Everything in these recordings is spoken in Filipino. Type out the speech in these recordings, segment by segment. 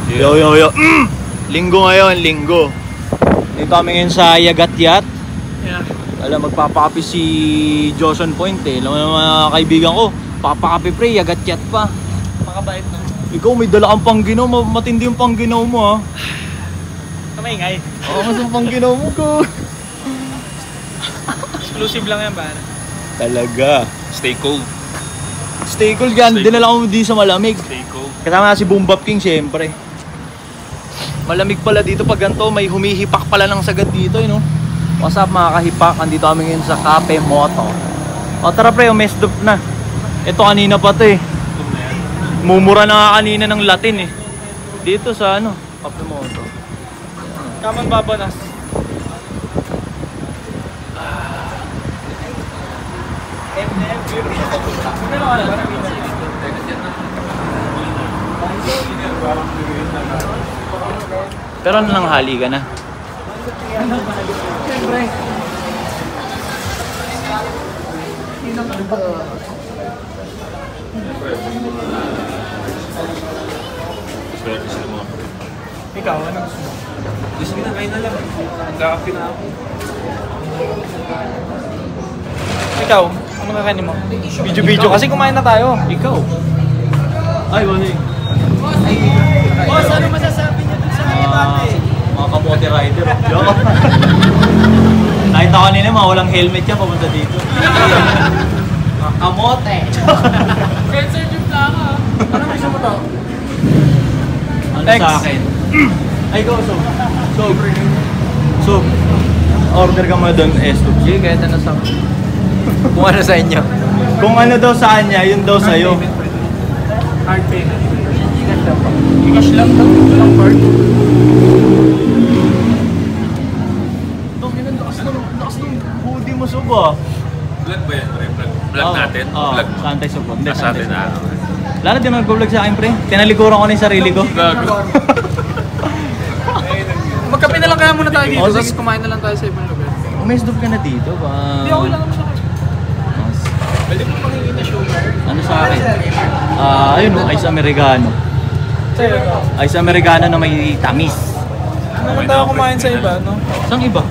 Yo, yo, yo. Linggo ngayon, linggo. Dito kami ngayon sa Yagatyat. Yeah. Alam, magpapakapi si Joson Point eh. Alam mo naman mga kaibigan ko, papakapi pre, Yagatyat pa. Makabait no? Ikaw may dala kang pangginaw, matindi yung pangginaw mo ha. Kamaingay. Oo, mas yung pangginaw mo ko. Exclusive lang yan ba? Talaga. Stay cold. Stay cool yan, dinala ko di sa malamig. Stay cold. Kasama na si Boom Bap King syempre. Malamig pala dito pag ganito, may humihipak pala ng sagad dito eh no. What's up mga kahipak, andito kami ngayon sa Cafe Moto. O tara pre, messed up na. Ito kanina pa to eh. Mumura na nga kanina ng Latin eh. Dito sa ano, Cafe Moto. Kaman babanas. Pero ano nang hali ka na? Siyempre. Swerte sila mga. Ikaw, ano gusto mo? Gusto ko na kain na lang. Nagkakapi na ako. Ikaw, ano kakainin mo? Video kasi kumain na tayo. Ikaw. Ay, wala eh. Boss, ano masasabi niyo dun sa debate? Mga kamote rider. Nakita ko nila mga walang helmet yan papunta dito. Mga kamote. Censored yung plaka. Ano gusto mo to? Ano sa akin? Ay, go, so, order ka mo doon, S2. Sige, kahit ano sa kung ano sa inyo. Kung ano daw sa kanya, yun daw sa'yo. Hard payment. Cash lang daw. Walang card. Lakas nung hoodie mo, Subo. Vlog ba yan? Vlog natin? Vlog mo? Santay Subo. Hindi, Sa atin na ano. Lalo din mag-vlog sa akin, pre. Tinalikuran ko na yung sarili ko. Gago. Magkape na lang kaya muna tayo dito. Oh, Tapos kumain na lang tayo sa ibang lugar. Umesdop ka na dito ba? Hindi, ako lang naman sa akin. Pwede mo pakingin na sugar? Ano sa akin? Ayun o, ice americano. Sa'yo ito. Ice americano na may tamis. Ano naman tayo kumain sa iba, no? Saan iba?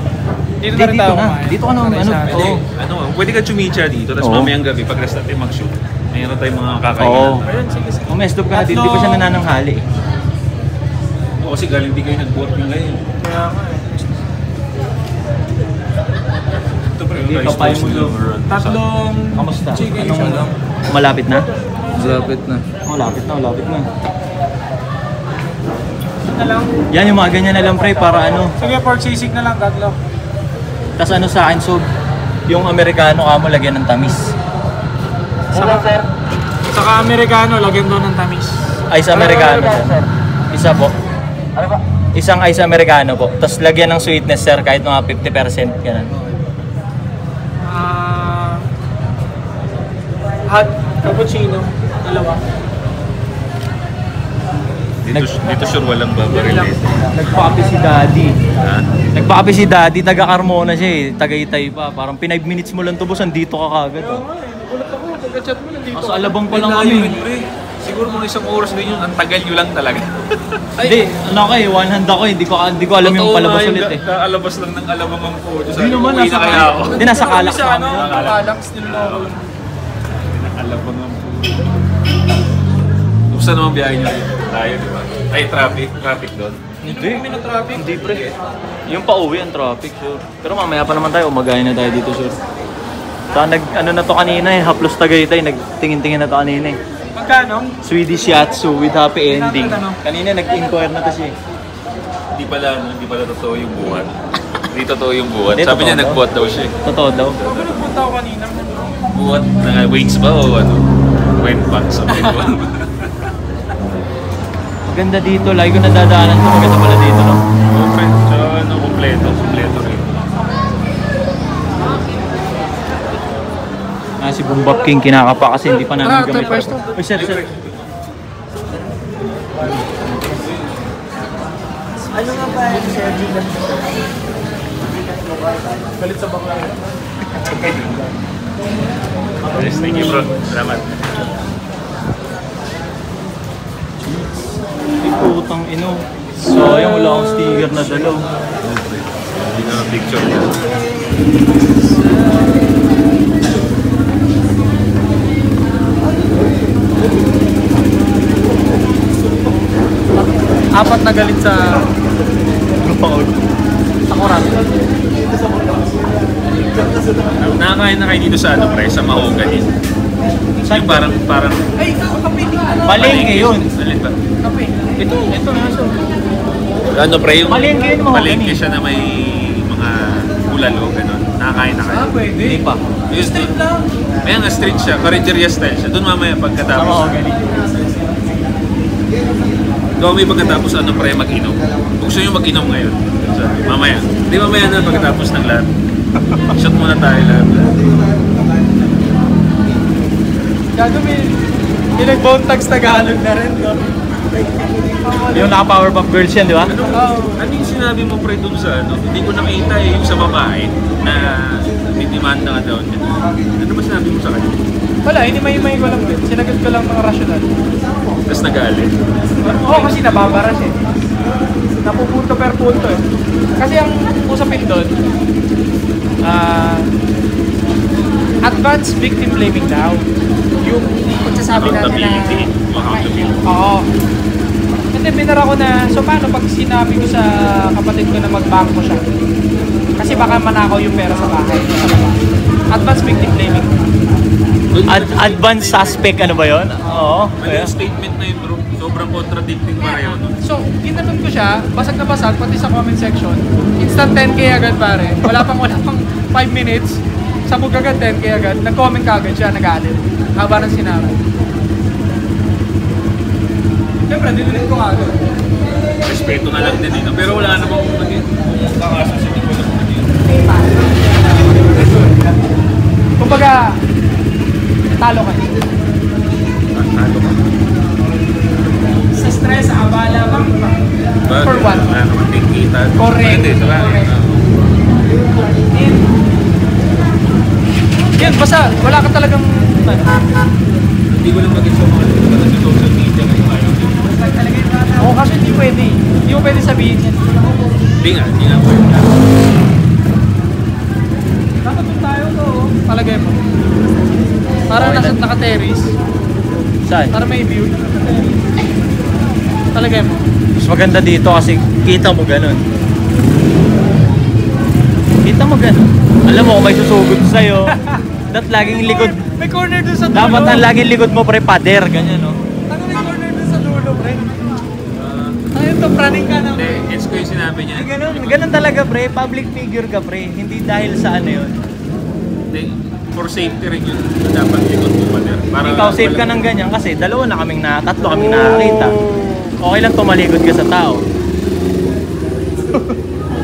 Dito na rin tayo kumain. Dito ka na, Okay, ano? sa atin. Oo. Ano, pwede ka chumicha dito, tapos Oo. mamayang gabi, pag rest natin mag-shoot. Mayroon tayong mga kakainin. Oo. Ayun, sige, sige. Umesdop ka na dito. Di pa siya nanananghali. Oo, kasi galing di kayo nag-work yung ngayon. Kaya nga eh. Ito pa rin, Hindi rice ka pa toast yung nila. Tatlong Kamusta? chicken, Anong isa lang. malapit na? Malapit na. Malapit na, malapit na. Na lang. Yan yung mga ganyan na lang, pre, para ano. Sige, pork sisig na lang, tatlo. Tas ano sa akin, so, yung americano ka mo lagyan ng tamis. Saka Amerikano, lagyan doon ng tamis. Ice americano, sir. Isa po. Ano ba? Isang ice americano po. Tapos lagyan ng sweetness, sir, kahit mga 50%. Ganun. Hot cappuccino, dalawa. Dito sure walang babaril. Nagpakapi si Daddy. Ha? Nagpakapi si Daddy, taga Carmona siya eh. Tagaytay pa. Parang 5 minutes mo lang tubos, andito ka kagad. Kaya nga eh, nagulat ako, pagka-chat mo nandito. Sa alabang pa lang Layo kami. yun, pre. Siguro mga isang oras din yun, ang tagal nyo lang talaga. Hindi, ano ako eh, one hand ako eh. Hindi ko alam yung palabas ulit eh. Alabas lang ng alabang ang po. Hindi naman, Uwi na kaya ako. Hindi, nasa Calax Sa ano, kami. Calax, niloloko lang. Alabang ang po. Kumusta naman biyahe nyo? Tayo, di ba? Ay, traffic doon. Hindi. Kami na traffic. Hindi pre. Yung pa-uwi ang traffic, sure. Pero mamaya pa naman tayo, umagayin na tayo dito, sure. Ano na to kanina eh, Haplos Tagaytay, nagtingin-tingin na to kanina eh. Magkano? Swedish Yatsu with happy ending. Tinatanong. Kanina nag-inquire na to siya eh. Hindi pala totoo yung buwan. Hindi totoo yung buwan. Hindi, Sabi niya totoo nagbuhat daw siya. Totoo daw. Bago nagpunta ako kanina. Buhat na weights ba o ano? Went back sa buwan. Maganda dito, lagi ko nadadaanan ko. Maganda pala dito, no? Okay, so ano, kompleto rin. Si Boom Bap King kinakapa kasi hindi pa namin gamit. pwesto. Uy, sir. Ano nga ba yung Sir Gigan? Galit sa bakla. Yes, thank you bro. Salamat. Ay, putang ino. Sayang, wala akong sticker na dalaw. Hindi na picture niya. Apat na galit sa Lupakot. Sakuran. Nakakain na kayo dito sa ano, pre, sa Mahogany. Yung parang Ay, ikaw, kape din ka na. Palengke yun. Alin ba? Kape. Ito nasa. Ano pre, yung Palengke yun, Mahogany. palengke siya na may mga bulalo, gano'n. Nakakain na kayo. Pwede. Hindi pa. Yung Street lang. May nga street siya, Carinderia style siya. Doon mamaya Sa pagkatapos. Mahogany. Doon may pagkatapos ano pre, mag-inom. Gusto nyo mag-inom ngayon. Sabi, mamaya. Hindi mamaya na pagkatapos ng lahat. Shot muna tayo lahat. Gago may nag-bone tags Tagalog na rin, no? Yung naka-Powerpuff Girls yan, di ba? Ano yung sinabi mo pre doon sa ano? Hindi ko nakita yung sa babae na dinimanda ka daw niya. Ano ba sinabi mo sa kanya? Wala, hinimay-himay ko lang din. Sinagot ko lang mga rasyonal. Tapos nagalit. Oo, kasi nababara siya. Napupunto per punto eh. Kasi ang usapin doon, advanced victim blaming daw. Yung pagsasabi natin na... Accountability. Accountability. Oo. Kasi binara ko na, so paano pag sinabi ko sa kapatid ko na mag-bangko siya? Kasi baka manakaw yung pera sa bahay. Advanced victim blaming. Advanced suspect, ano ba yun? Oo. Ano yung statement na yun bro? Sobrang contradicting pareho nun. So, ginanon ko siya, basag na basag, pati sa comment section. Instant 10k agad pare. Wala pang 5 minutes. Sabog agad 10k agad. Nag-comment ka agad siya, nag-alit. Haba ng sinabi. Siyempre, dinilit ko agad. Respeto na lang din dito. Pero wala namang kung kakaso sa hindi ko lang Kumbaga, talo kayo. Talo ka. Sa stress, sa abala, bakit ba? For what? Wala naman din kita. Correct. Hindi, sa bagay. Correct. Yan, basta wala ka talagang ano. Hindi ko lang mag-isa mga ano sa social media ngayon. Ayaw din. Oo, kasi hindi pwede. Hindi mo pwede sabihin yan. Hindi nga po. Dapat doon tayo to. Palagay mo. Para nasa naka-terrace. Saan? Para may view. Palagay mo. Mas maganda dito kasi kita mo ganun. Kita mo ganun. Alam mo kung may susugod sa'yo, dapat laging likod. May corner doon sa dulo. Dapat ang laging likod mo pre, pader, ganyan no? Ano may corner doon sa dulo, pre? Ayun to, praning ka naman. Hindi, gets ko yung sinabi niya. Ganun talaga pre, public figure ka pre, hindi dahil sa ano yun. Hindi, for safety rin yun. Dapat likod mo pa din. Para Ikaw safe ka ng ganyan kasi tatlo kaming nakakita. Okay lang tumalikod ka sa tao.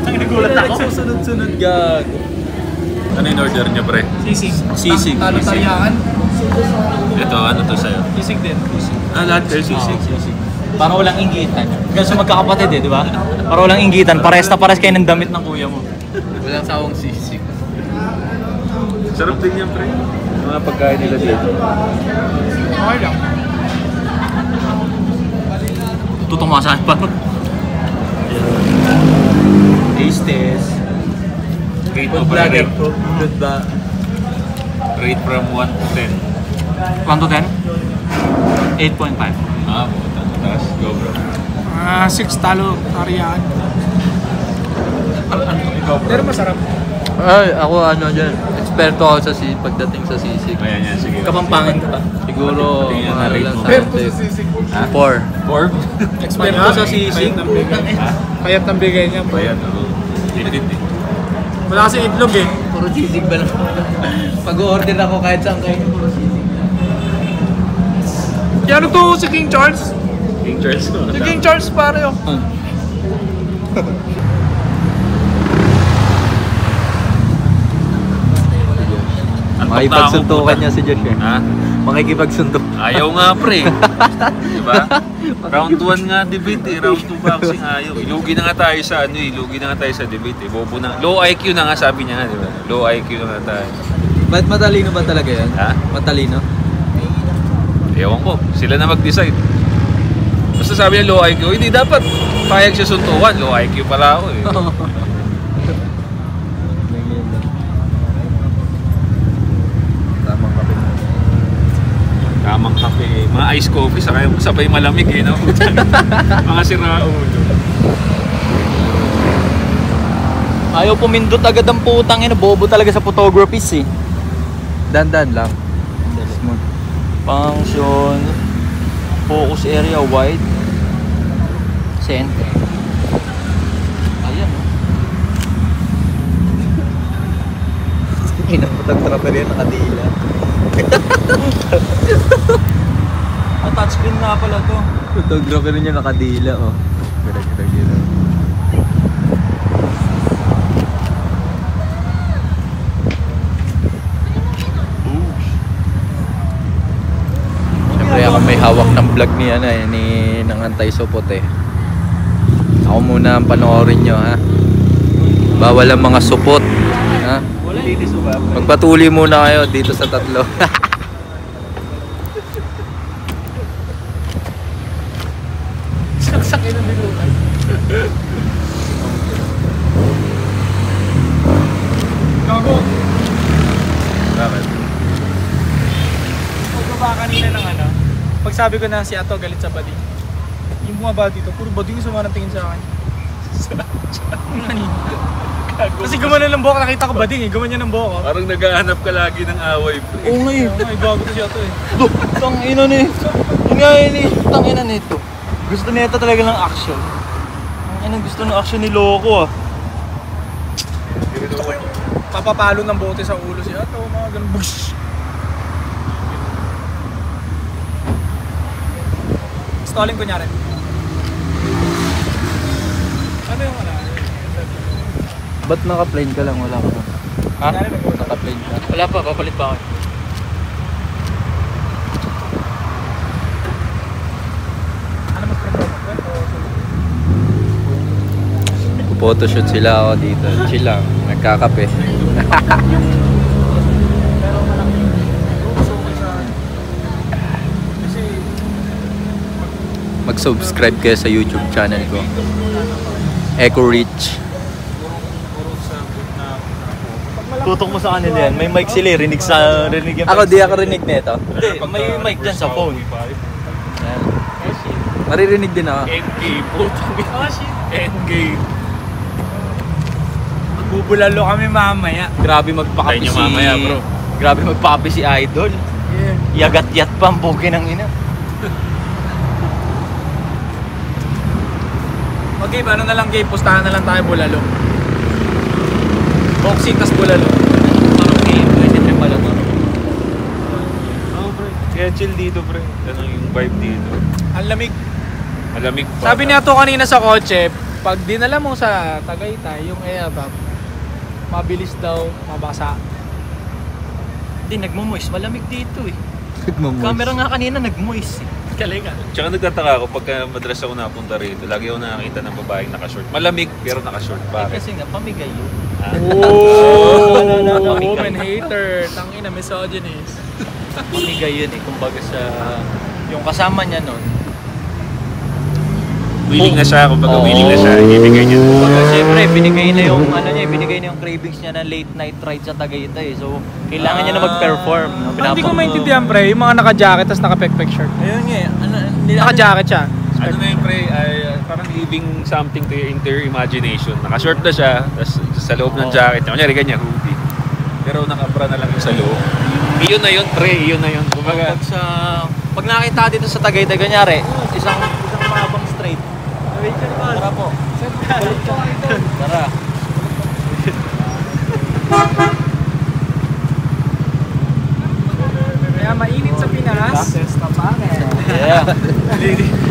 Ang nagulat ako. Susunod-sunod gag. Ano yung order niyo, pre? Sisig. Sisig. Talo-talyaan. Ito, ano to sa'yo? Sisig din. Ah, lahat kayo sisig. Para walang inggitan. Ganso magkakapatid di ba? Para walang inggitan, pares na pares kayo ng damit ng kuya mo. Walang sawang sisig. Sarap din yan, pre. Mga pagkain nila dito. Okay lang. Tutumasan pa. Taste test. Rate mo pa rate. Good ba? Rate from 1 to 10. 1 to 10? 8.5. Ah, puta. Tapos, go bro. 6 talo, taryaan. Ikaw, bro. Pero masarap. Ay, ako ano dyan, eksperto ako sa pagdating sa sisig. Ayan yan, sige. Kapampangan ka ba? Siguro, Tingnan na ano rate lang mo. sa Pero sa sisig. 4. Form? Eksperto sa sisig. Payat ng bigay niya. Bayan, oo. Legit eh. Wala kasi itlog eh. Puro sisig ba lang? Pag-order ako kahit saan kayo, puro sisig. Yan to si King Charles. King Charles ko. Si King Charles pare oh. Makikipagsuntukan niya si Josh eh. Ha? Makikipagsuntok. Ayaw nga pre. Diba? Round 1 nga debate eh. Round 2 boxing ayaw. Ilugi na nga tayo sa ano eh. Ilugi na nga tayo sa debate eh. Bobo na. Low IQ na nga sabi niya nga diba? Low IQ na nga tayo. Ba't matalino ba talaga yan? Ha? Matalino? Ewan ko. Sila na mag-decide. Basta sabi niya low IQ, hindi dapat payag siya suntukan. Low IQ pala ako eh. Tamang kape mo. Tamang kape, mga ice coffee, sabay malamig eh, no? Mga siraulo. Ayaw pumindot agad ang putang ina, bobo talaga sa photographies eh. Dan-dan lang. Smooth. Function, focus area wide, center. Ayan oh. Inapotag-trapper yan, nakadila. Touchscreen nga pala to. Photographer niya nakadila, oh. Gira-gira-gira. Siyempre ako may hawak ng vlog ni ng Anti-Supot eh. Ako muna ang panoorin nyo, ha. Bawal ang mga supot, ha. Magpatuloy muna kayo dito sa tatlo. Saksak yun ang binutan. Gago. Bakit? Pagbaba kanina ng ano, pag sabi ko na si Ato galit sa bading, yung bumaba dito, puro bading yung sumanang tingin sa akin. Kasi gumana ng buhok, nakita ko bading eh, gumanya ng buhok. Parang naghahanap ka lagi ng away, pre. Oo nga eh. Ay, bago to si Ato eh. Tang ina ni. Yun nga yun eh. Tang ina nito. Gusto nito talaga ng action. Ang ina gusto ng action ni Loco ah. Papapalo ng bote sa ulo si Ato, mga ganun. Bush! Stalling ko nyari. Ano yung wala? Ba't naka-plane ka lang? Wala ka na. Ha? Naka-plane ka. Wala pa, papalit pa ako. Ano mas promote? Photoshoot sila ako dito. Chill lang. Nagkakape. Pero malaki. Gusto ko sa... Kasi... Mag-subscribe kayo sa YouTube channel ko. Echo Rich. Tutok mo sa kanila yan. May mic sila eh. Rinig yan. Ako, di ako rinig nito. Hindi, may mic dyan sa phone. Yan. Maririnig din ako. Endgame, putang ina. Oh shit! Endgame. Magbubulalo kami mamaya. Grabe magpakapi Tayo niyo mamaya, bro. Grabe magpakapi si Idol. Yeah. Yagat-yat pa ang buki ng ina. Okay, ano na lang game, pustahan na lang tayo bulalo. Boxing tas bulalo. Parang game. Pwede rin pala to. Oo, pre. Kaya chill dito, pre. Ganun yung vibe dito. Ang lamig. Malamig pa. Sabi niya to kanina sa kotse, pag dinala mo sa Tagaytay, yung airbag, mabilis daw mabasa. Hindi, nagmo-moist. Malamig dito eh. Nagmamoist. Camera nga kanina nag-moist eh. Galing ah. Tsaka nagtataka ako pagka madalas ako napunta rito, lagi ako nakakita ng babaeng naka-short. Malamig pero naka-short. Eh, Bakit? kasi nga, pamigay yun. Oh, woman hater. Tangina, misogynist. Pamigay yun eh. Kumbaga sa... Yung kasama niya nun. Willing na siya, kumbaga willing na siya, ibibigay niya. Kumbaga, siyempre, binigay na yung ano niya, binigay na yung cravings niya na late night ride sa Tagaytay. So, kailangan niya na mag-perform. No? Hindi ko maintindihan pre, yung mga naka-jacket tas naka-pek-pek shirt. Ayun nga, Naka-jacket siya. Ano na yun, pre, ay parang leaving something to your imagination. Naka-short na siya, tapos sa loob ng jacket niya, kunyari ganyan, hoodie. Pero naka-bra na lang yung sa loob. Iyon na yun, pre, iyon na yun. Kumbaga, Pag nakita dito sa Tagaytay, kanyari, isang mahabang straight. Tara po. Tara. Kaya mainit sa Pinas. Yeah.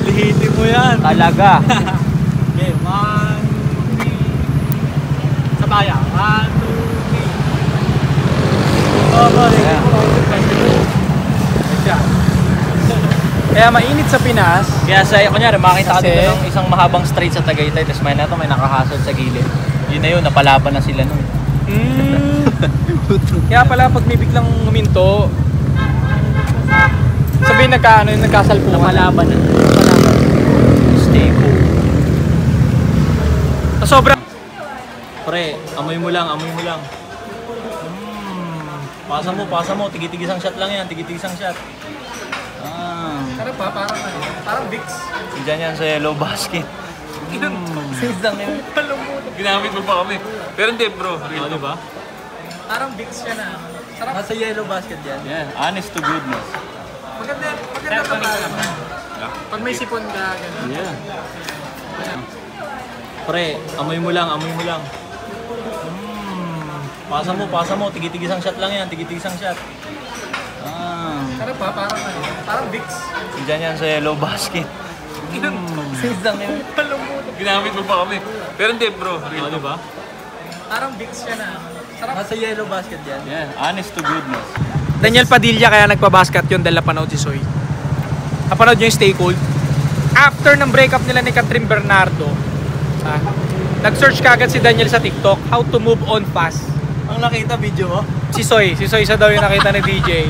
Lihitin mo yan. Talaga. Okay, 1, 2, 3. Sabaya. 1, 2, 3. Kaya mainit sa Pinas. Kaya sa, kunyari, makita ka Kasi- dito ng isang mahabang straight sa Tagaytay, tapos may nato, may nakahasod sa gilid. Yun na yun, napalaban na sila nun. Kaya pala pag may biglang huminto, sabihin nagkasalpungan. Napalaban na. stay cool. Sobrang Pre, amoy mo lang. Pasa mo. Tigit-tigisang shot lang yan, tigit-tigisang shot. sarap pa, parang Vicks. Diyan yan sa yellow basket. Sinsang yun. Ginamit mo pa kami. Pero hindi bro. Oh, diba? Parang Vicks siya na. Sarap. Nasa yellow basket yan. Yeah, honest to goodness. Maganda pa ba? Pag may sipon ka, gano'n. Yeah. Pre, amoy mo lang. Pasa mo. Tigit-tigisang shot lang yan, tigit-tigisang shot. Sarap pa, parang Vicks. Diyan yan sa yellow basket. Sinsang yun. Ginamit mo pa kami. Pero hindi bro. Oh, diba? Parang Vicks siya na. Sarap. Nasa yellow basket yan. Yeah, honest to goodness. Daniel Padilla kaya nagpa-basket yun dahil napanood si Soy. Napanood niyo yung Stay Cold. After ng breakup nila ni Catherine Bernardo, nag-search kagad si Daniel sa TikTok, how to move on fast. Ang nakita video mo? Si Soy sa daw yung nakita ni DJ.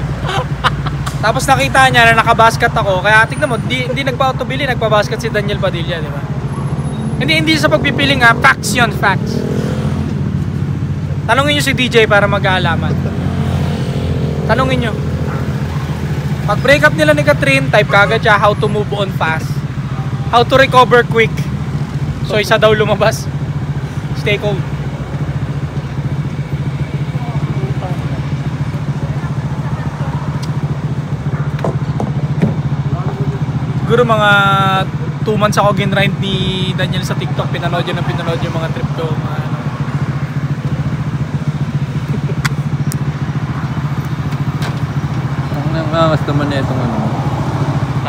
Tapos nakita niya na nakabasket ako, kaya tignan mo, hindi nagpa-autobili, nagpa-basket si Daniel Padilla, di ba? Hindi sa pagpipiling facts yun, facts. Tanungin niyo si DJ para mag-aalaman. Tanungin nyo. Pag break up nila ni Catherine, type kagad siya how to move on fast. How to recover quick. So isa daw lumabas. Stay cold. Siguro mga 2 months ako ginrind ni Daniel sa TikTok. Pinanood yung mga trip ko. Mas naman na itong ano.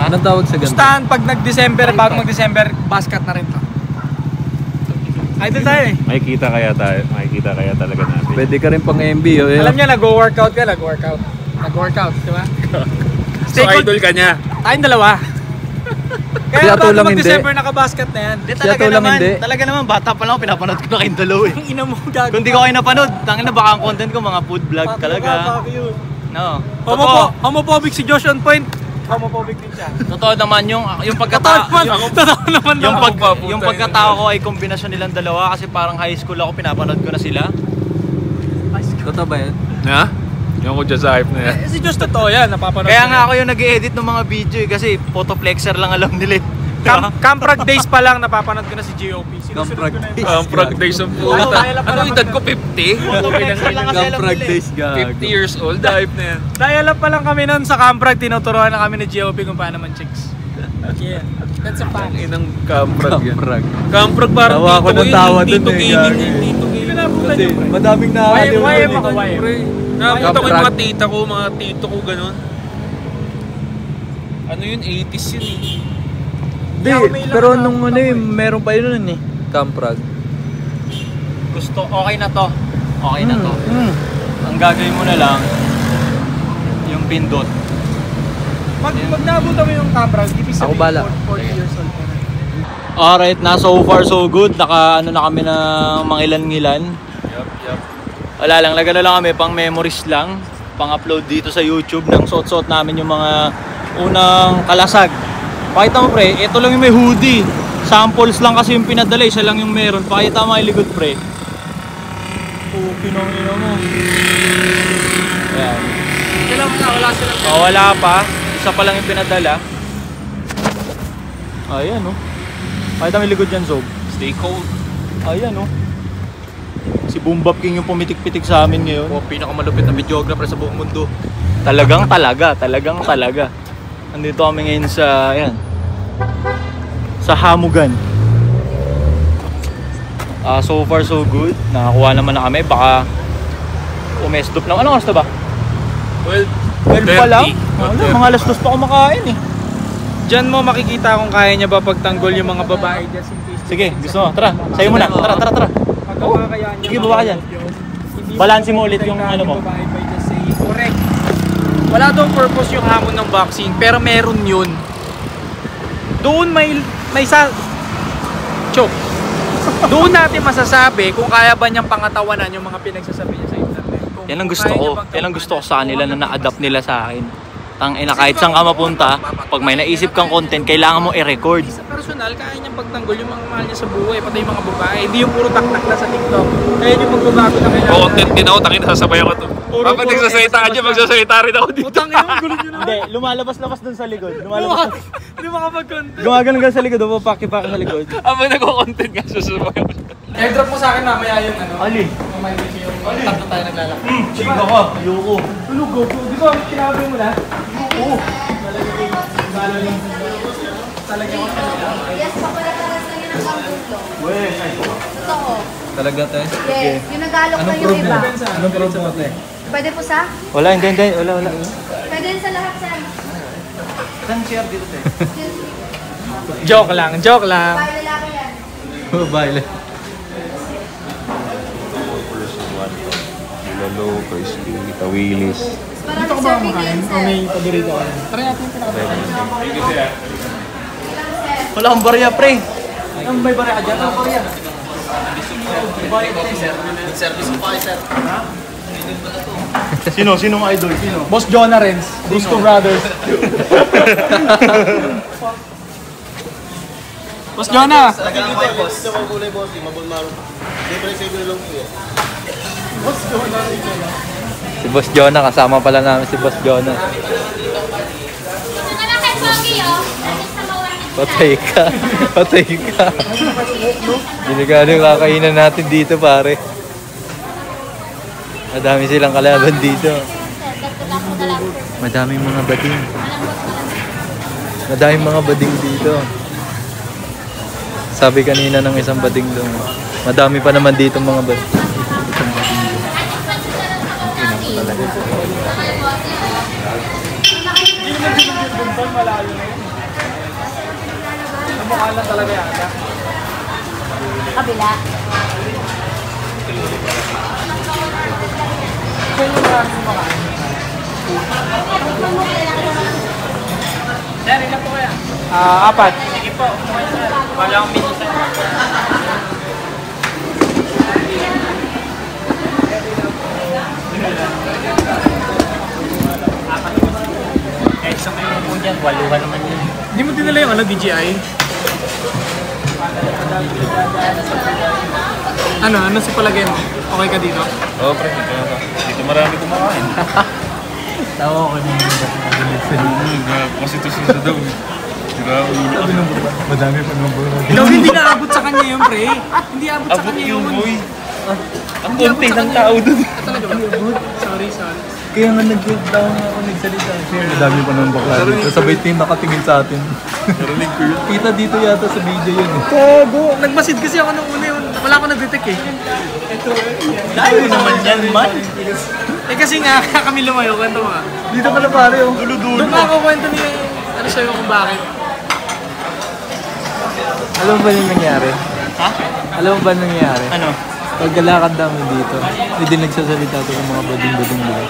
Anong tawag sa ganito? Gustahan pag nag-December, bago mag-December, basket na rin to. Idol tayo eh. Makikita kaya talaga natin. Pwede ka rin pang MB. Alam niya, nag-workout ka, di ba? So idol ka niya. Tayong dalawa. Si Kaya Ato bago lang hindi. mag-December, nakabasket na yan. Talaga naman, bata pa lang ako, pinapanood ko na kayong dalawa eh. Ang ina mo, gago. Kung di ko kayo napanood, tangin na baka ang content ko, mga food vlog talaga. No. Homophobic si Josh on point. Homophobic din siya. Totoo naman yung pagkatao. Totoo naman. Yung pagkatao ko ay kombinasyon nilang dalawa kasi parang high school ako, pinapanood ko na sila. Totoo ba yan? Ha? Yung ko dyan sa hype na yan. Si Josh totoo yan, napapanood. Kaya nga ako yung nag-i-edit ng mga video eh, kasi photo flexer lang alam nila eh. Camprag days pa lang, napapanood ko na si GOP. Camprag days. Prag days of puta. Ano edad ko? 50? Photo flexer lang kasi alam Camprag nila eh. days, gago. 50 years old, hype na yan. Dial-up pa lang kami noon sa Camprag, tinuturuan na kami ni GOP kung paano man chicks. Yeah, that's a fact. Ang inang Camprag yan. Camprag. Camprag parang Tawa ako ng tawa dun Tito eh, Gaming. gagi. Tito Gaming. Kasi madaming nakakalimutan. Nakapunta ko yung Camprag. mga tita ko, mga tito ko ganun. Ano yun? 80s yun eh. Hindi, pero nung ano eh, meron pa yun nun eh. Camprag. Gusto, okay na to. Ang gagawin mo na lang, yung pindot. Pag naabutan mo yung Camprag, ibig Ako sabihin bala. 40 years old ka na. Alright, na so far so good. Naka na kami ng mga ilan-ngilan. Yup. Wala lang, laga na lang kami pang memories lang. Pang-upload dito sa YouTube ng suot-suot namin yung mga unang kalasag. Pakita mo pre, ito lang yung may hoodie. Samples lang kasi yung pinadala, isa lang yung meron. Pakita mo yung likod pre. Pinongino mo. Ayan. Wala silang Wala pa. Isa pa lang yung pinadala. Ayan oh. Pakita mo yung likod dyan, Zob. Stay cold. Ayan oh. Si Boombap King yung pumitik-pitik sa amin ngayon. Pinakamalupit na videographer sa buong mundo. Talagang talaga. Nandito kami ngayon sa, ayan, sa Hamugan. So far so good. Nakakuha naman na kami. Baka umesdop na. Anong oras na ba? Well, 12 pa lang? 30. Wala, mga alas 2 pa kumakain eh. Diyan mo makikita kung kaya niya ba pagtanggol yung mga babae dyan in case. Sige, gusto mo. Tara, sa'yo muna. Tara. Pagka makakayaan niya. Sige, baba ka dyan. Balanse mo ulit yung ano mo. Babae by just saying. Correct. Wala daw purpose yung hamon ng boxing, pero meron yun. Doon may Doon natin masasabi kung kaya ba niyang pangatawanan yung mga pinagsasabi niya sa internet. Kung Yan ang gusto kaya niya ko. bang Yan ang gusto ko sa kanila na na-adapt nila sa akin. Tangina, kahit saan ka mapunta, pag may naisip kang content, kailangan mo i-record. Pero personal, kaya niyang pagtanggol yung mga mahal niya sa buhay, pati yung mga babae. Hindi yung puro taktak na sa TikTok. Kaya yung magbabago na kailangan. Content din ako, takin nasasabay ako to. Kapag nagsasalita ka dyan, magsasalita rin ako dito. Utang yun, gulo nyo naman. Hindi, lumalabas-labas dun sa likod. Lumalabas. Hindi makapag-content. Gumagano ka sa likod, paki-paki sa likod. Habang nag-content nga, susubay ako. Airdrop mo sa akin mamaya yung ano. Ali. Yung tatlo tayo naglalaki. Sige ka, ayoko. Ano, go. Di ba, kinabay mo na? Oo. Talaga ko talaga. Yes, papalatarasan yun ang ganggulo. Weh, Totoo. Talaga, te? Yes, yung nag-alok na yung iba. Anong proof mo, te? Pwede po sa? wala, hindi. Wala. Pwede sa lahat sa Saan share dito, te? Joke lang. bahay lalaki yan. Baile. Lalo, crispy, tawilis. Parang serving yan, sir. paborito ka. Try natin yung pinaka. Wala akong barya, pre. Ang may barya ka dyan? Ang barya. Sino ang idol? Sino? Boss Jonah Renz. Busco Brothers. Boss Jonah! Si Boss Jonah, kasama pala namin si Boss Jonah. Patay ka. Patay ka. Delikado yung kakainan natin dito, pare. Madami silang kalaban dito. Madaming mga bading. Madaming mga bading dito. Sabi kanina ng isang bading doon. Madami pa naman dito mga bading. Isang bading doon. Mukha lang talaga yata. Kabila. Siya yung maraming kumakain. Sir, ilan po kaya? Apat. Sige po. Walang minsan. Eh, sa kayo po dyan, waluhan naman yun. Hindi mo dinala yung ano, DJI? Ano sa palagay mo? Okay ka dito? Oo, pre. Dito marami kumakain. Tawa ko yung Kasi ito siya daw. madami pa ng buro. Ikaw hindi naabot sa kanya yun, pre. Hindi abot sa kanya yun. Ang konti ng tao dun. Talaga ba? Sorry. Kaya nga nag-down ako nagsalita. Madami pa naman bakla dito. Sabay team nakatingin sa atin. Narinig ko yun. Kita dito yata sa video yun eh. Togo! Nagmasid kasi ako nung una yun. Wala ako nag-detect eh. Layo naman yan, man. Eh kasi nga, kami lumayo. Kwento mo nga. Dito pala pare oh. Doon nga ako kwento niya ano sa'yo kung bakit. Alam mo ba yung nangyari? Ha? Alam mo ba yung nangyari? Ano? Pagkalakad namin dito, hindi nagsasalita ito ng mga bading-bading dito.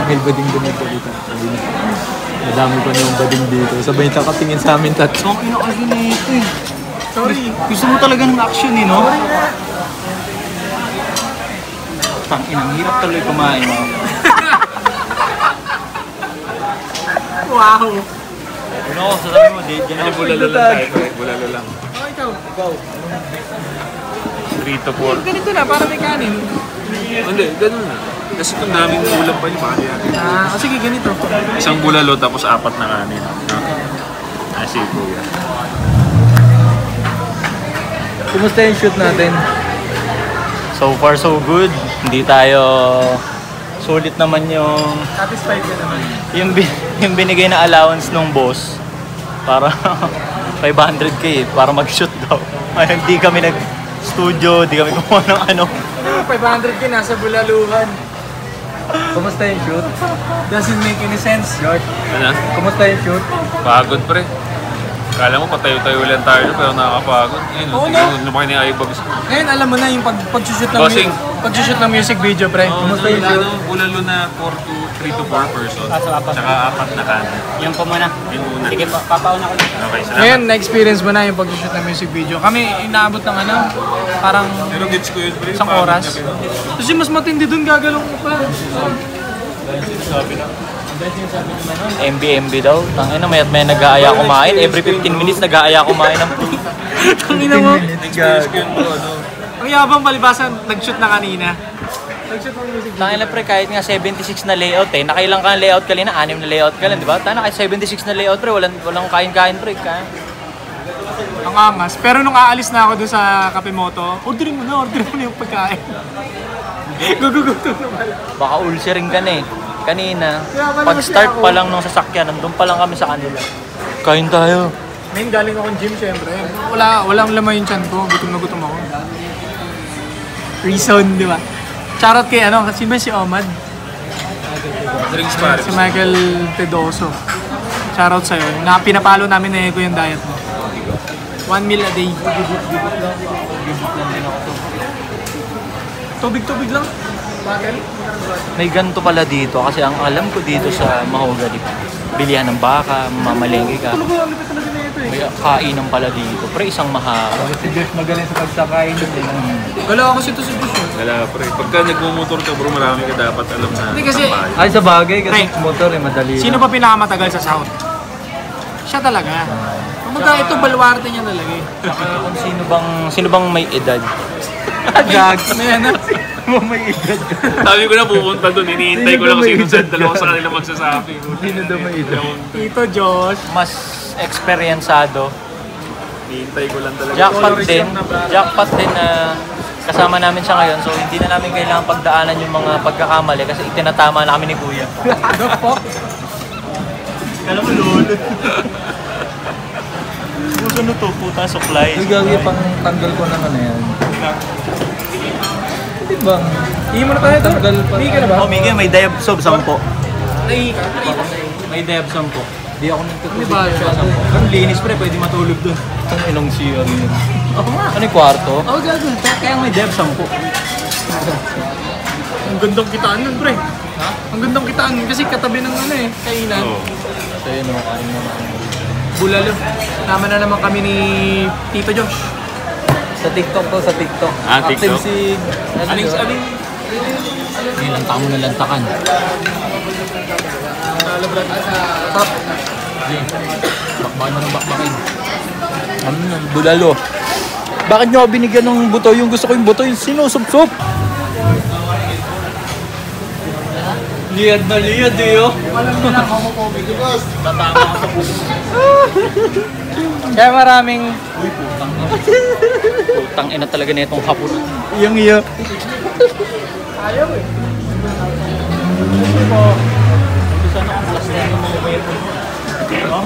May bading doon nagsalita. Sabi niya, madami pa na yung bading dito. Sabay nakatingin sa amin tatlo. Okay na kasi na ito eh. Sorry. Gusto mo talaga ng action eh, no? Tangina, ang hirap tuloy kumain, no? Wow! Ano ako, sasabi mo, dyan ako. Bulalo lang tayo, pre. Bulalo lang. Oh, ikaw. 3 to 4. Ganito na, para may kanin. Hindi, ganun na. Kasi kung daming ulam pa yung baka yan. Sige, ganito. Isang bulalo tapos 4 na kanin. Asi kuya. Kumusta yung shoot natin? So far, so good. Hindi tayo... Sulit naman yung... Satisfied ka naman. Yung binigay na allowance nung boss. Para 500k para mag-shoot daw. Ay, hindi kami nag-studio, hindi kami kumuha ng ano. 500k nasa bulaluhan. Kumusta yung shoot? Doesn't make any sense. George, Ano? kumusta yung shoot? Pagod pre. Kala mo patayo-tayo ulit tayo pero nakakapagod. Ayun, Oo, no? tingnan mo lumaki na yung eyebags. Ngayon, alam mo na yung pag-shoot ng, Bossing. pag-shoot ng music video, pre. Kumusta yung shoot? Bulalo na 3 to 4 person. Tsaka 4 na kanin. Yan po muna. Yun muna. Sige, papauna ko. Okay, salamat. Ngayon, na-experience mo na yung pag-shoot ng music video. Kami, inaabot ng ano, parang Pero gets ko yun pre. isang oras. Kasi mas matindi dun, gagalong mo pa. Sabi na. MB daw. Tangina, may nag-aaya kumain. Every 15 minutes nag-aaya kumain ng food. Tangina mo. Experience ko yun po, ano. Ang yabang palibasan, nag-shoot na kanina. Nag-shoot ng music. Tangina pre, kahit nga 76 na layout eh. Nakailang ka ng layout kanina, 6 na layout ka lang, di ba? Tangina, kahit 76 na layout pre, walang kain-kain pre. Ang angas. Pero nung aalis na ako doon sa Kapemoto, orderin mo na yung pagkain. Gugugutom na pala. Baka ulcering ka na eh. Kanina, pag-start pa lang nung sasakyan, nandun pa lang kami sa kanila. Kain tayo. Ngayon galing akong gym syempre. Walang laman yung tiyan ko. Gutom na gutom ako. Reason, di ba? Charot kay kasi ba si Omad? Drinks pa. Si Michael Tedoso. Shoutout sa'yo. Na pinapalo namin na ko yung diet mo. 1 meal a day. Tubig-tubig lang. Michael? May ganito pala dito kasi ang alam ko dito sa Mahogany, bilihan ng baka, mamalengke ka. May kainan pala dito. Pre, isang mahaba. Si Josh magaling sa pagsakain. Wala ako kasi ito sa Diyos yun. Wala pre. Pagka nagmumotor ka bro, marami ka dapat alam na. Hindi kasi- kampanya. Ay, sa bagay, kasi Pre, motor madali Sino pa pinakamatagal sa South? Siya talaga. Kumbaga ito baluarte niya talaga eh. Kung sino bang may edad. Gag. May edad. Sabi ko na pupunta doon, iniintay ko lang sino sa dalawa sa kanila magsasabi. Sino daw may ito? Tito Josh. Mas eksperyensado. Iniintay ko lang talaga. Jackpot din na kasama namin siya ngayon. So hindi na namin kailangan pagdaanan yung mga pagkakamali kasi itinatama na kami ni Kuya. The fuck? Alam mo, lol. Gusto na to, puta, supplies. Ay, gagi, pang tanggal ko naman na yan. Hindi bang? Hindi mo na tayo ito. Tanggal pa. Hindi ka na ba? Oh, Miguel, may diab sob 10. Nahi ka. May diab 10. Di ako May nagtutulog bayo. siya 10. Ang linis pre, pwede matulog dun. Ang ilong CR yun. Oo nga. Ano yung kwarto? Oh, gago. Kaya may diab 10. Ang gandang kitaan nun, pre. Ha? Ang gandang kitaan nun kasi katabi ng kainan. Oo. So yun o, kain mo na. Bulalo. Tama na naman kami ni Tito Josh. Sa TikTok to, sa TikTok. Ah, TikTok? Active si... Aning Hindi, lantakan mo na lantakan. Top. Bakbakan mo ng bakbakin. Ano na, bulalo. Bakit nyo ako binigyan ng buto? Yung gusto ko yung buto, yung sinusup-sup. Liyad na liyad eh, oh. Alam mo na, homophobic. Tatama ka sa puso. Kaya maraming... Putang ina talaga na itong hapon. Yung iyo. Ayaw eh. Ito sana ang plus na yung mga weapon. Ano?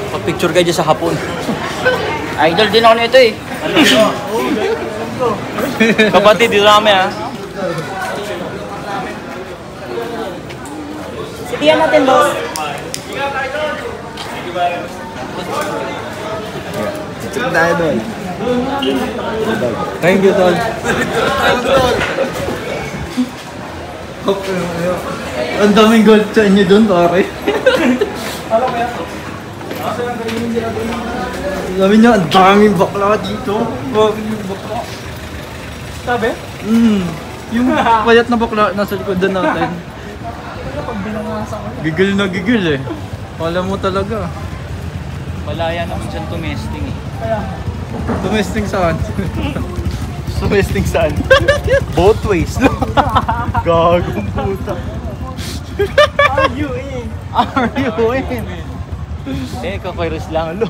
Pag-picture kayo dyan sa hapon. Idol din ako nito eh. Kapatid, dito kami ha. Sitiyan natin, boss. Check tayo doon. Thank you, Tol. Ang daming gold sa inyo doon, pare. Sabi niyo, ang daming bakla dito. Daming bakla. Sabi? Yung payat na bakla nasa likod doon natin. Gigil na gigil eh. Wala mo talaga. Malaya naman dyan tumesting eh. Tumesting saan? Tumesting saan? Both ways. Gagong puta. Are you in? Eh, kakairos lang. Alo.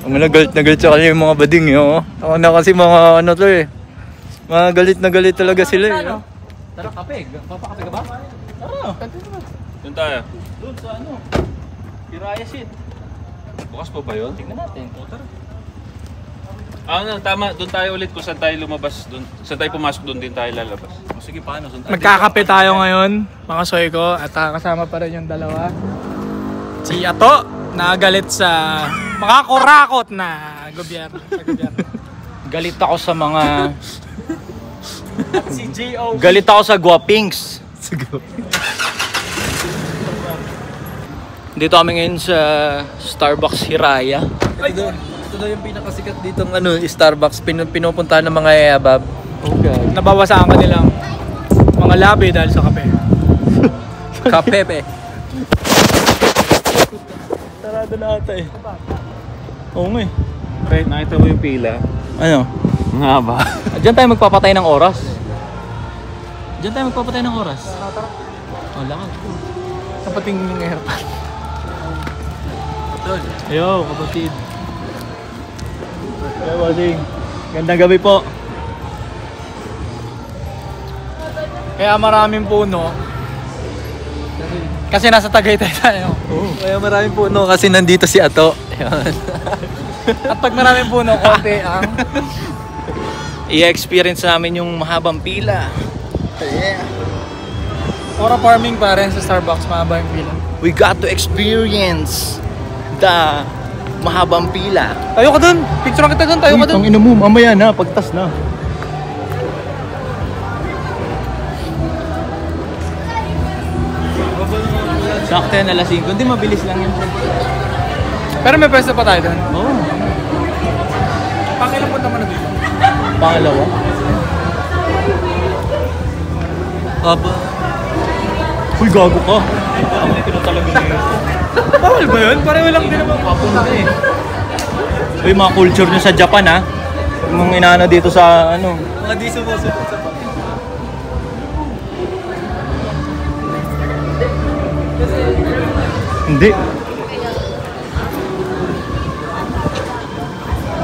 Ang galit na galit sa kanila yung mga bading eh. Oh. Ako na kasi mga ano to eh. Mga galit na galit talaga sila eh. Oh. Tara, kape. Papakape ka ba? Tara. Doon tayo. Doon sa ano? Piraya shit. Bukas pa ba yun? Tingnan natin. O, tara. Tama. Doon tayo ulit kung saan tayo lumabas. Saan tayo pumasok, doon din tayo lalabas. O, sige, paano? Magkakape tayo ngayon, mga soy ko. At kasama pa rin yung dalawa. Si Ato, nagalit sa makakurakot na gobyerno. Sa gobyerno. Galit ako sa mga... Si J.O. Galit ako sa guwapings. Dito kami ngayon sa Starbucks Hiraya. Ito daw yung pinakasikat dito ng Starbucks pinupuntahan ng mga yayabab. Okay. Nabawasan ka nilang mga labi dahil sa kape. Kapepe. Sarado na ata eh. Oo nga eh. Pre, nakita mo yung pila? Ano? Nga ba? Diyan tayo magpapatay ng oras. Diyan tayo magpapatay ng oras. Oh, lakad. Kapating ng airpan. Yo, kapatid. Yo, bossing. Gandang gabi po. Kaya maraming puno. Kasi nasa Tagaytay tayo. Kaya maraming puno kasi nandito si Ato. Yan. At pag maraming puno, konti ang... I-experience namin yung mahabang pila. Ora farming pa rin sa Starbucks, mahaba yung pila. We got to experience the mahabang pila. Tayo ka dun! Picture kita dun, tayo ka dun! Ang ina mo, mamaya na, pagtas na. Sakto yan, alas 5. Hindi, mabilis lang yan. Pero may pwesto pa tayo dun. Oo. Pakilang punta mo na dito. Pangalawa. Aba. Uy, gago ka. Ang tinatalaga na yun. Bawal ba yun? Pareho lang din naman. Papunta eh. Uy, mga culture nyo sa Japan ha. Mga inaano dito sa ano. Mga di sumusunod sa Hindi.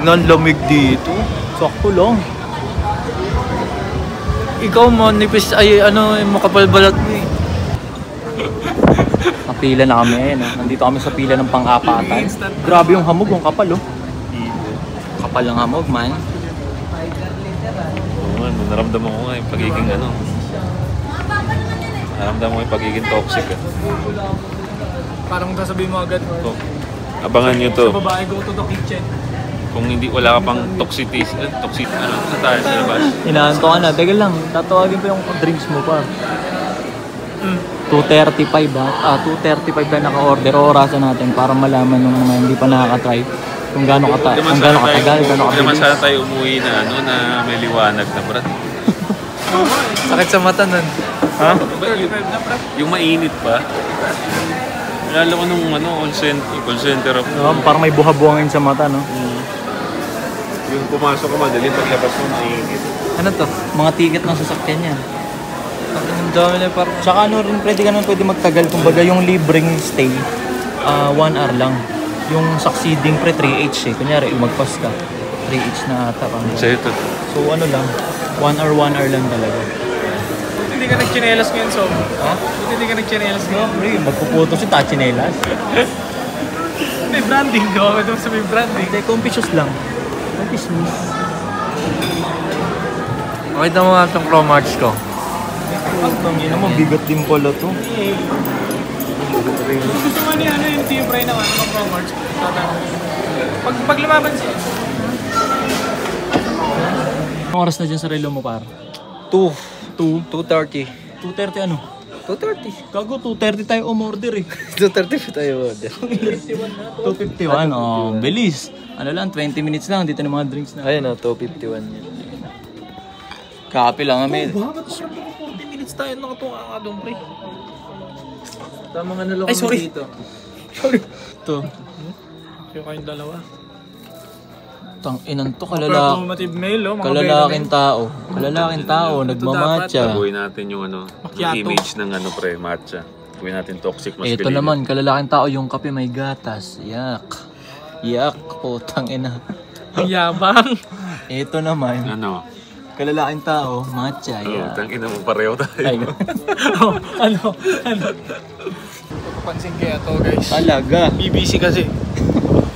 Nanlamig dito. Sakto lang. Ikaw mo, nipis, ay ano, makapal balat mo eh. Napila na kami eh. No? Nandito kami sa pila ng pang-apatan. Grabe yung hamog, yung kapal oh. Kapal ng hamog man. Oo nga, naramdaman ko nga yung pagiging ano. Naramdaman ko yung pagiging toxic. Parang sasabihin mo agad. So, abangan nyo to. Sa babae, go to the kitchen. Kung hindi, wala ka pang toxicity, ano, sa tayo sa labas. Inaanto ka na. Teka lang, tatawagin pa yung drinks mo pa. 2:35 ba? 2:35 na naka-order. Orasan natin para malaman ng mga hindi pa nakaka-try kung gaano katagal, gaano Hindi naman kabilis. sana tayo umuwi na ano, na may liwanag na brad. Sakit sa mata nun. Ha? Yung mainit pa. Lalo ko nung ano, call center of... Parang may buha-buhangin sa mata, no? Yung pumasok ka madali, paglabas mo mainit. Ano to? Mga ticket ng sasakyan yan. Ang dami na parang... Tsaka ano rin, pwede magtagal. Kumbaga yung libreng stay, 1 hour lang. Yung succeeding 3H eh. Kunyari, magpas ka. 3H na ata kami. Sa'yo to. So ano lang, 1 hour lang talaga. Buti hindi ka nagchinelas ngayon, so. Ha? Buti hindi ka nagchinelas ngayon. Pre, magpuputo si Tachinelas. May branding, di ba? Ito sa may branding. Hindi, compitious lang. Compitious. Makita mo nga itong Pro March ko. Tangina mo, bigat din pala to. Gusto mo niya, ano yung team brain naman, ano Pro March? Pag lumaban siya. Anong oras na dyan sa relo mo, par? 2:30. 2:30 ano? 2:30. Gago, 2:30 tayo umorder eh. 2:30 tayo order. 2:51, oh, bilis. Ano lang, 20 minutes lang, dito na mga drinks na. Ayun o, 2:51 yun. Kape lang kami. Bakit 40 minutes tayo nakatunga ka doon, pre? Tama nga na lang Ay, sorry. dito. Ito. Kayo kayong dalawa. Tang inan to, Performative male, oh. Mga kalalaking tao. Kalalaking tao, nagmamatcha. Gawin natin yung ano, yung Macchiato. image ng ano pre, matcha. Gawin natin toxic masculinity. Ito naman, kalalaking tao, yung kape may gatas. Yak. Yak, putang ina. Yabang. Ito naman, Ano? kalalaking tao, matcha. Oh, Yak. tangina mo pareho tayo. Ay, Oh, ano? Papansin kaya to, guys. talaga. BBC kasi.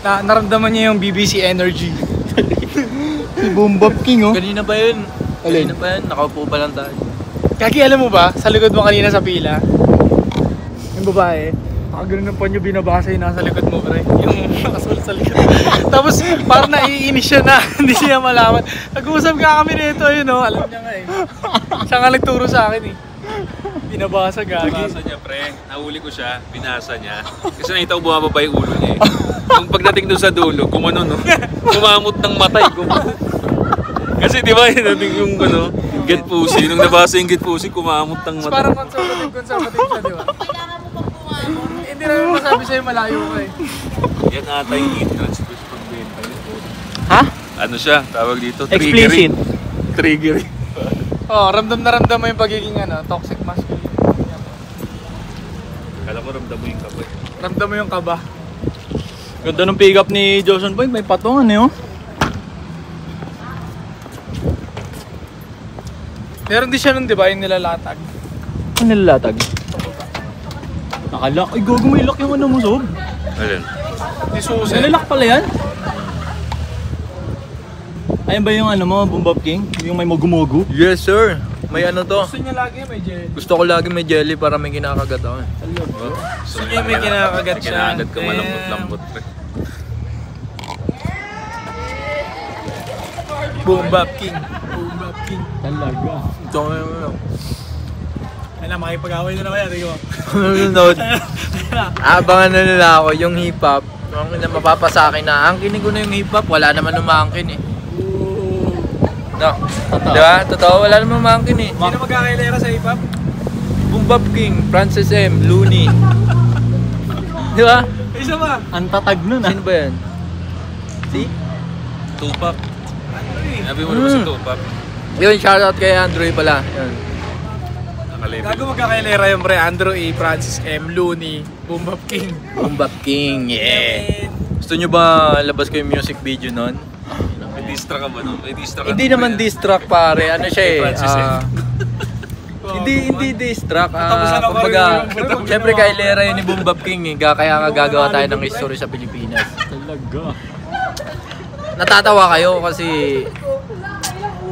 Naramdaman niya yung BBC energy. Si Bombap King, oh. Kanina pa yun. Alin? Kanina pa yun. Nakaupo pa lang tayo. Kaki, alam mo ba, sa likod mo kanina sa pila, yung babae, nakagano'n ng panyo binabasa yung nasa likod mo, pre. Yung nakasulat sa likod. Tapos, parang naiinis siya na, hindi siya malaman. Nag-uusap nga kami nito, yun o, alam niya nga eh. Siya nga nagturo sa akin eh. Binabasa gagi. Binasa niya, pre. Nahuli ko siya, binasa niya. Kasi nakita ko bumababa yung ulo niya eh. Nung pagdating doon sa dulo, kumano no, kumamot ng matay. Kasi di ba yung ano, get pussy. Nung nabasa yung get pussy, kumamot ng matay. Parang conservative siya, di ba? Kailangan mo pang bumamon. Hindi namin masabi sa'yo malayo ka eh. Yan ata yung entrance ko sa pagbenta niya. Ha? Ano siya, tawag dito? Explicit. Triggering. Oh, ramdam na ramdam mo yung pagiging toxic masculine. Kala ko ramdam mo yung kapay. Ramdam mo yung kaba. Ganda ng pick up ni Johnson Point. May patungan eh, oh. Meron din siya nun, di ba, yung nilalatag. Ano nilalatag? Nakalock. Ay, gago, may lock yung ano mo, Sob. Alin? Di susi. Nilalak pala yan? Ayun ba yung ano mo, Boom Bap King? Yung may mogu-mogu? Yes, sir. May ano to. Gusto niya lagi may jelly. Gusto ko lagi may jelly para may kinakagat ako. Gusto niya may kinakagat siya. Kinakagat ka malambot-lambot. Pre. Boom Bap King. Boom Bap King. Talaga. Ito ko yung Ay na, makipag-away na naman yan. Ikaw. Nunod. Abangan na nila ako yung hip-hop. Ang na mapapasa akin na angkinin ko na yung hip-hop. Wala naman umangkin eh. No. Totoo. Di ba? Totoo, wala naman umangkin eh. Sino magkakailera sa hip-hop? Boom Bap King, Francis M, Looney. Di ba? Isa ba? Ang tatag nun, ah. Sino ba yan? Si? Tupac. Sabi mo naman si Tupac. Yun, shoutout kay Andrew pala. Yun. Nakalevel. Gago magkakailera yung pre. Andrew E, Francis M, Looney, Boom Bap King. Boom Bap King, yeah! Gusto nyo ba labas ko yung music video nun? May distra ka ba nun? May distra ka Hindi nun, naman pre. diss track pare, ano siya eh. Francis M. Hindi diss track. Tapos na ako Kumbaga, yung- syempre kailera yun ni Boom Bap King eh. Kaya nga gagawa tayo ng history sa Pilipinas. Talaga. Natatawa kayo kasi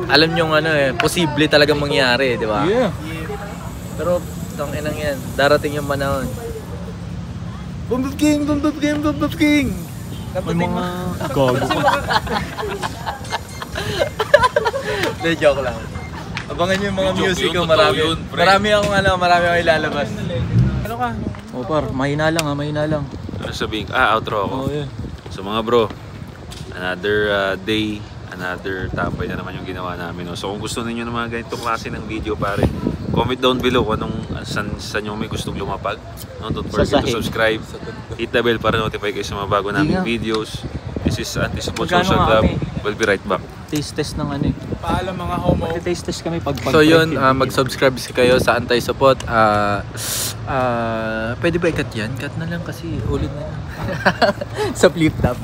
alam nyo ano eh, posible talagang mangyari, di ba? Yeah. Pero tangin lang yan, darating yung panahon. Boom Bap King, Boom Bap King, Boom Bap King! May mga gago ka. Hindi, joke lang. Abangan nyo yung mga Joke music yun, ko, totoo marami. yun, pre. Marami akong ilalabas. Ano ka? Oh, par, mahina lang, ha, mahina lang. Ano sabihin? Outro ako. Oh, yeah. So mga bro, another day, another tapay na naman yung ginawa namin. No? So kung gusto niyo ng mga ganitong klase ng video pare, comment down below kung anong saan nyo may gustong lumapag. No? Don't forget to Sahig. subscribe. Hit the bell para notify kayo sa mga bago naming nga. videos. This is Antisipon Magkano Social nga Club. kami? We'll be right back. Taste test ng ano eh. Paalam mga homo. Taste test kami pag So yun, mag-subscribe kayo sa Antay Support. Pwede ba i-cut yan? Cut na lang kasi ulit na lang. Sa flip top.